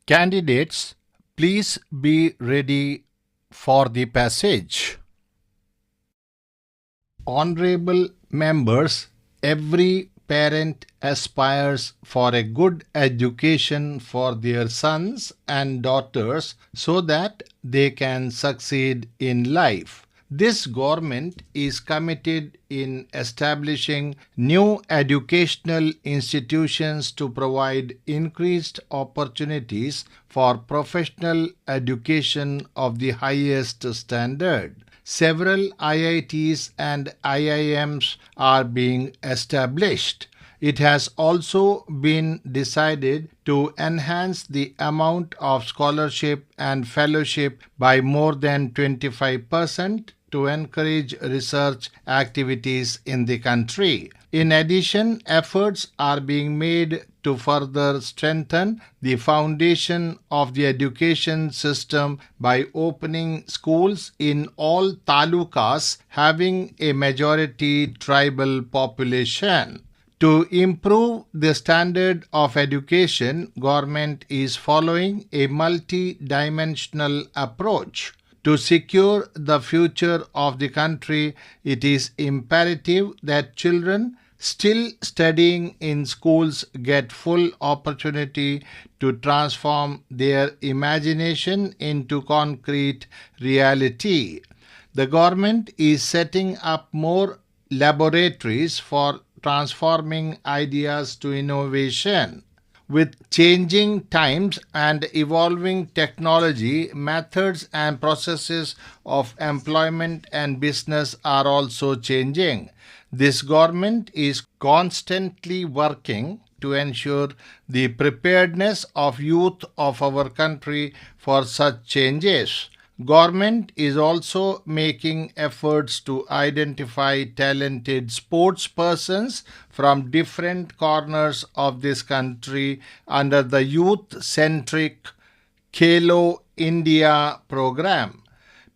Candidates, please be ready for the passage. Honorable members, every parent aspires for a good education for their sons and daughters so that they can succeed in life. This government is committed in establishing new educational institutions to provide increased opportunities for professional education of the highest standard. Several IITs and IIMs are being established. It has also been decided to enhance the amount of scholarship and fellowship by more than 25% to encourage research activities in the country. In addition, efforts are being made to further strengthen the foundation of the education system by opening schools in all talukas having a majority tribal population. To improve the standard of education, government is following a multi-dimensional approach. To secure the future of the country, it is imperative that children still studying in schools get full opportunity to transform their imagination into concrete reality. The government is setting up more laboratories for transforming ideas to innovation. With changing times and evolving technology, methods and processes of employment and business are also changing. This government is constantly working to ensure the preparedness of youth of our country for such changes. Government is also making efforts to identify talented sports persons from different corners of this country under the youth centric Khelo India program.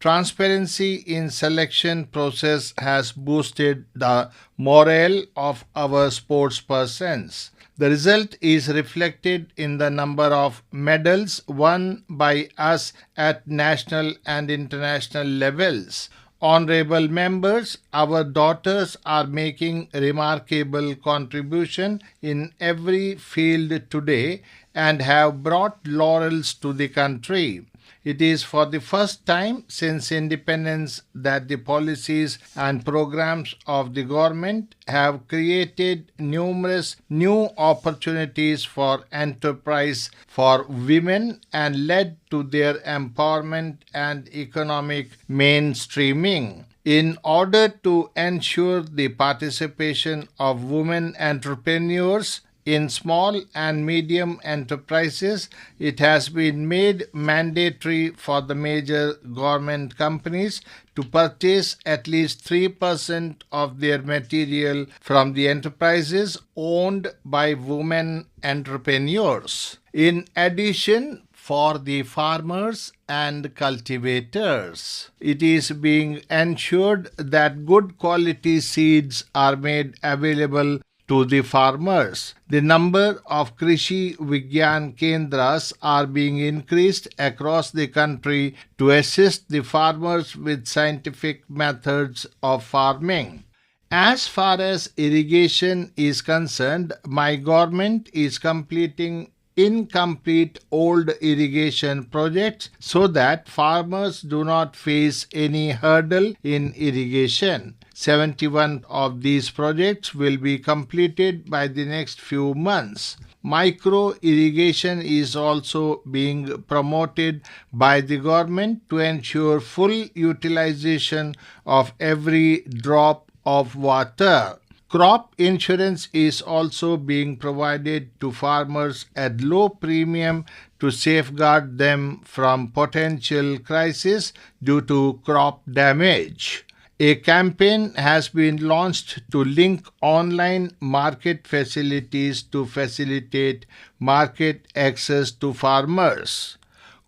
Transparency in selection process has boosted the morale of our sports persons. The result is reflected in the number of medals won by us at national and international levels. Honorable members, our daughters are making remarkable contribution in every field today and have brought laurels to the country. It is for the first time since independence that the policies and programs of the government have created numerous new opportunities for enterprise for women and led to their empowerment and economic mainstreaming. In order to ensure the participation of women entrepreneurs, in small and medium enterprises, it has been made mandatory for the major government companies to purchase at least 3% of their material from the enterprises owned by women entrepreneurs. In addition, for the farmers and cultivators, it is being ensured that good quality seeds are made available to the farmers. The number of Krishi Vigyan Kendras are being increased across the country to assist the farmers with scientific methods of farming. As far as irrigation is concerned, my government is completing incomplete old irrigation projects so that farmers do not face any hurdle in irrigation. 71 of these projects will be completed by the next few months. Micro irrigation is also being promoted by the government to ensure full utilization of every drop of water. Crop insurance is also being provided to farmers at low premium to safeguard them from potential crisis due to crop damage. A campaign has been launched to link online market facilities to facilitate market access to farmers.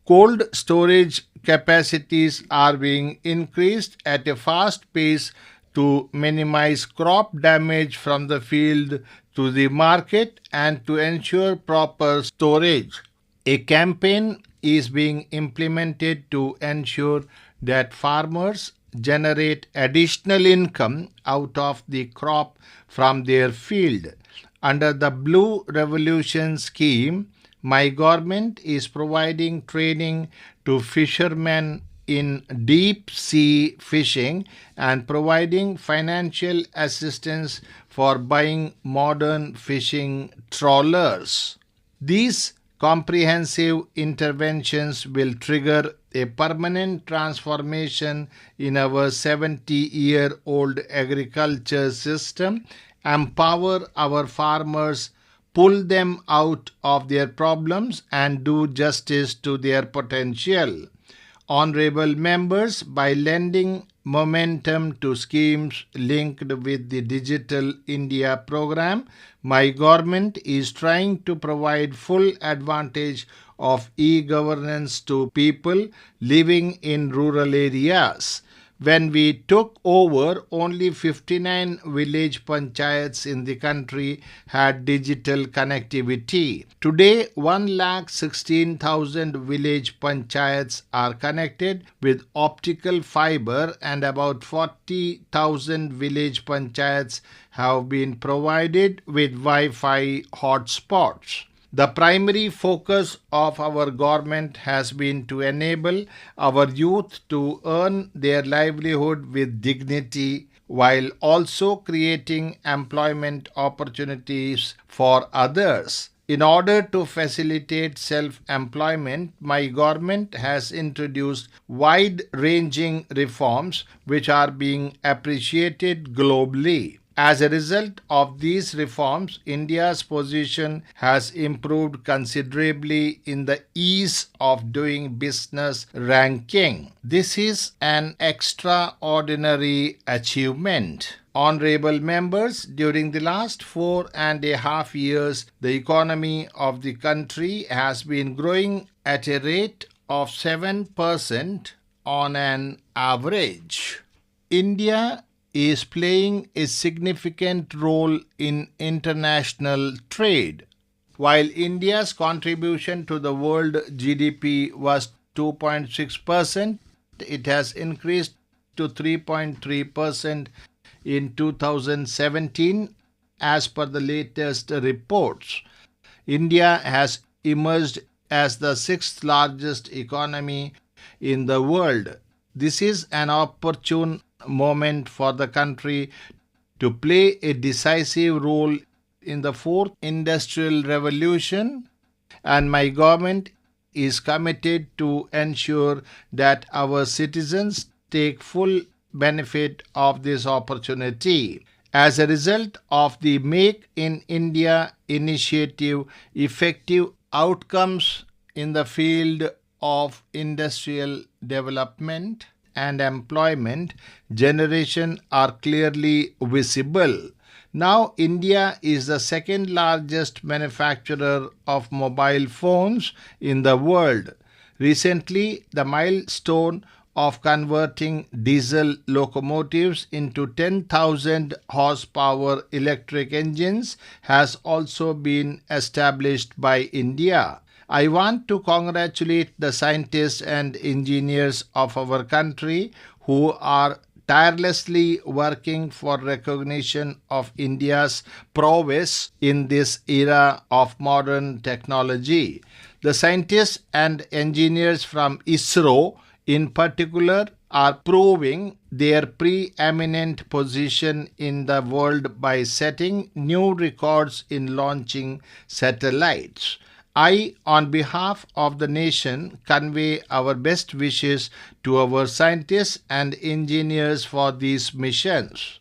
Cold storage capacities are being increased at a fast pace to minimize crop damage from the field to the market and to ensure proper storage. A campaign is being implemented to ensure that farmers generate additional income out of the crop from their field. Under the Blue Revolution scheme, my government is providing training to fishermen in deep sea fishing and providing financial assistance for buying modern fishing trawlers. These comprehensive interventions will trigger a permanent transformation in our 70-year-old agriculture system, empower our farmers, pull them out of their problems, and do justice to their potential. Honorable members, by lending momentum to schemes linked with the Digital India program, my government is trying to provide full advantage of e-governance to people living in rural areas. When we took over, only 59 village panchayats in the country had digital connectivity. Today, 1,16,000 village panchayats are connected with optical fiber, and about 40,000 village panchayats have been provided with Wi-Fi hotspots. The primary focus of our government has been to enable our youth to earn their livelihood with dignity while also creating employment opportunities for others. In order to facilitate self-employment, my government has introduced wide-ranging reforms which are being appreciated globally. As a result of these reforms, India's position has improved considerably in the ease of doing business ranking. This is an extraordinary achievement. Honorable members, during the last 4.5 years, the economy of the country has been growing at a rate of 7% on an average. India is playing a significant role in international trade. While India's contribution to the world GDP was 2.6%, it has increased to 3.3% in 2017 as per the latest reports. India has emerged as the sixth largest economy in the world. This is an opportune moment for the country to play a decisive role in the fourth industrial revolution, and my government is committed to ensure that our citizens take full benefit of this opportunity. As a result of the Make in India initiative, effective outcomes in the field of industrial development and employment generation are clearly visible. Now, India is the second largest manufacturer of mobile phones in the world. Recently, the milestone of converting diesel locomotives into 10,000 horsepower electric engines has also been established by India. I want to congratulate the scientists and engineers of our country who are tirelessly working for recognition of India's prowess in this era of modern technology. The scientists and engineers from ISRO in particular are proving their preeminent position in the world by setting new records in launching satellites. I, on behalf of the nation, convey our best wishes to our scientists and engineers for these missions.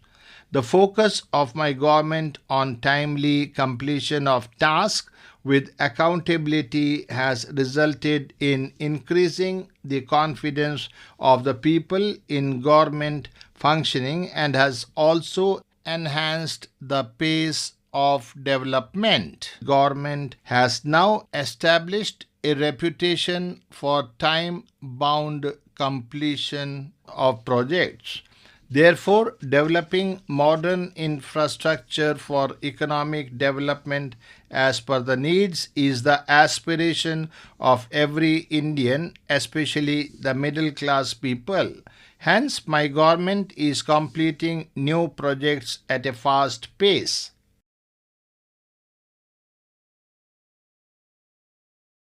The focus of my government on timely completion of tasks with accountability has resulted in increasing the confidence of the people in government functioning and has also enhanced the pace of development. Government has now established a reputation for time-bound completion of projects. Therefore, developing modern infrastructure for economic development as per the needs is the aspiration of every Indian, especially the middle class people. Hence, my government is completing new projects at a fast pace.